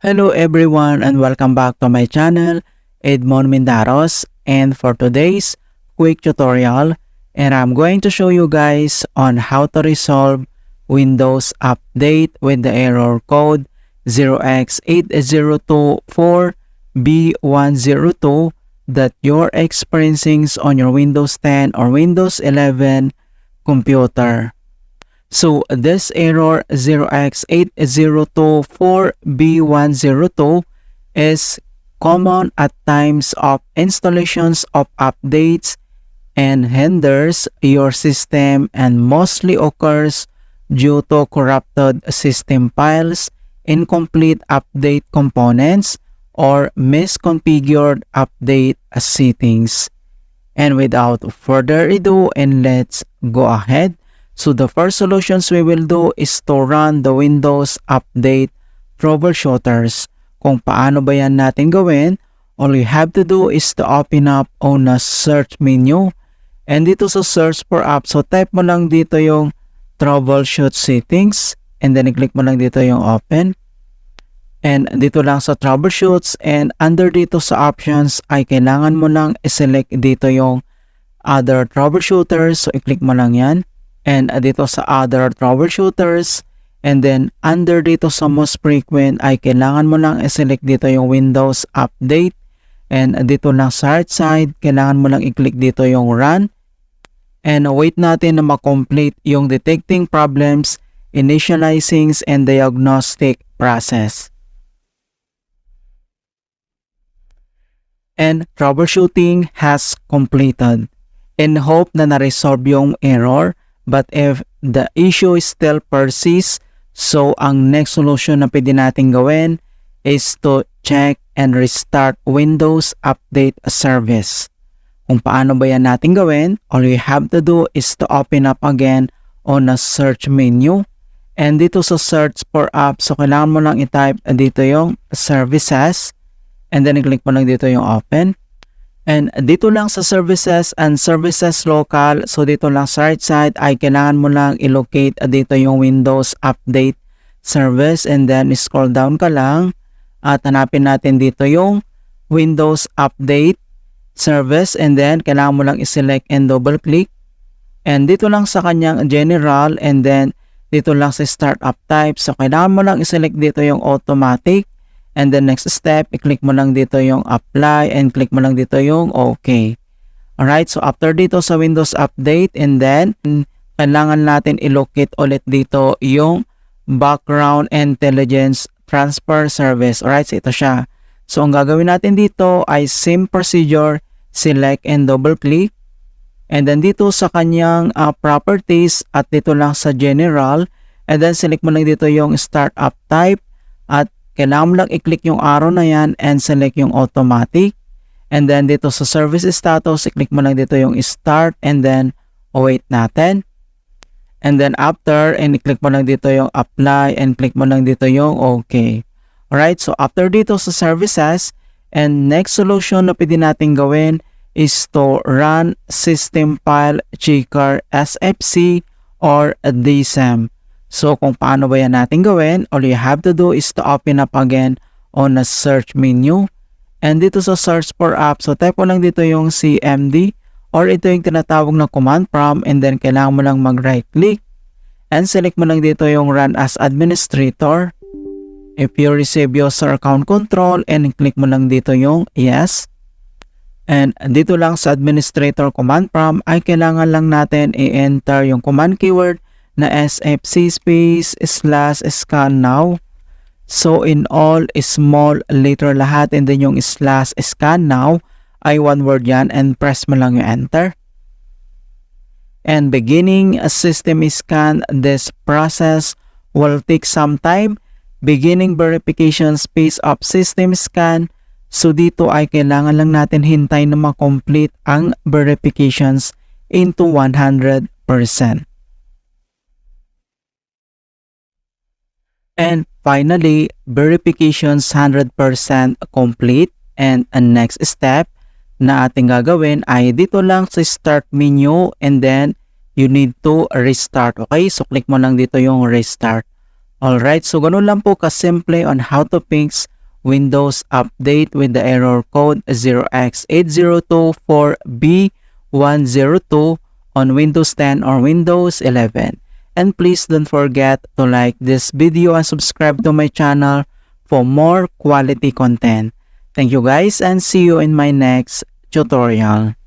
Hello everyone and welcome back to my channel, Edmund Mindaros, and for today's quick tutorial, and I'm going to show you guys on how to resolve Windows update with the error code 0x8024B102 that you're experiencing on your Windows 10 or Windows 11 computer. So this error 0x8024B102 is common at times of installations of updates and hinders your system and mostly occurs due to corrupted system files, incomplete update components, or misconfigured update settings. And without further ado, and let's go ahead. So the first solutions we will do is to run the Windows Update Troubleshooters. Kung paano ba yan natin gawin, all you have to do is to open up on a search menu. And dito sa search for app, so type mo lang dito yung Troubleshoot settings. And then i-click mo lang dito yung open. And dito lang sa Troubleshoots. And under dito sa options ay kailangan mo lang i-select dito yung other troubleshooters. So i-click mo lang yan. And dito sa other troubleshooters, and then under dito sa most frequent ay kailangan mo lang i-select dito yung Windows Update, and dito lang sa right side kailangan mo lang i-click dito yung Run, and wait natin na ma-complete yung detecting problems, initializing, and diagnostic process. And troubleshooting has completed. In hope na na-resolve yung error. But if the issue still persists, so ang next solution na pwede natin gawin is to check and restart Windows Update Service. Kung paano ba yan natin gawin, all you have to do is to open up again on a search menu. And dito sa search for app, so kailangan mo lang i-type dito yung services. And then i-click mo lang dito yung open. And dito lang sa services and services local, so dito lang sa right side ay kailangan mo lang i-locate dito yung Windows Update Service, and then scroll down ka lang at hanapin natin dito yung Windows Update Service, and then kailangan mo lang i-select and double click. And dito lang sa kanyang general, and then dito lang sa startup type, so kailangan mo lang i-select dito yung automatic. And then next step, i-click mo lang dito yung apply and click mo lang dito yung okay. Alright, so after dito sa Windows Update, and then kailangan natin i-locate ulit dito yung Background Intelligence Transfer Service. Alright, so ito siya. So ang gagawin natin dito ay same procedure, select and double click. And then dito sa kanyang properties at dito lang sa general, and then select mo lang dito yung startup type at kailangan mo lang i-click yung arrow na yan and select yung automatic. And then dito sa service status, i-click mo lang dito yung start and then wait natin. And then after, and i-click mo lang dito yung apply and click mo lang dito yung okay. Alright, so after dito sa services, and next solution na pwede natin gawin is to run System File Checker SFC or DSM. So kung paano ba yan natin gawin, all you have to do is to open up again on a search menu. And dito sa search for app, so type mo lang dito yung CMD or ito yung tinatawag na command prompt, and then kailangan mo lang mag right click and select mo lang dito yung run as administrator. If you receive user account control, and click mo lang dito yung yes. And dito lang sa administrator command prompt ay kailangan lang natin i-enter yung command keyword na SFC /scan now. So in all small letter lahat, and then yung /scan now ay one word yan, and press mo lang yung enter. And beginning a system scan, this process will take some time. Beginning verification space of system scan. So dito ay kailangan lang natin hintay na ma-complete ang verifications into 100%. And finally, verifications 100% complete, and ang next step na ating gagawin ay dito lang sa start menu, and then you need to restart. Okay, so click mo lang dito yung restart. Alright, so ganun lang po kasimple on how to fix Windows Update with the error code 0x8024B102 on Windows 10 or Windows 11. And please don't forget to like this video and subscribe to my channel for more quality content. Thank you guys and see you in my next tutorial.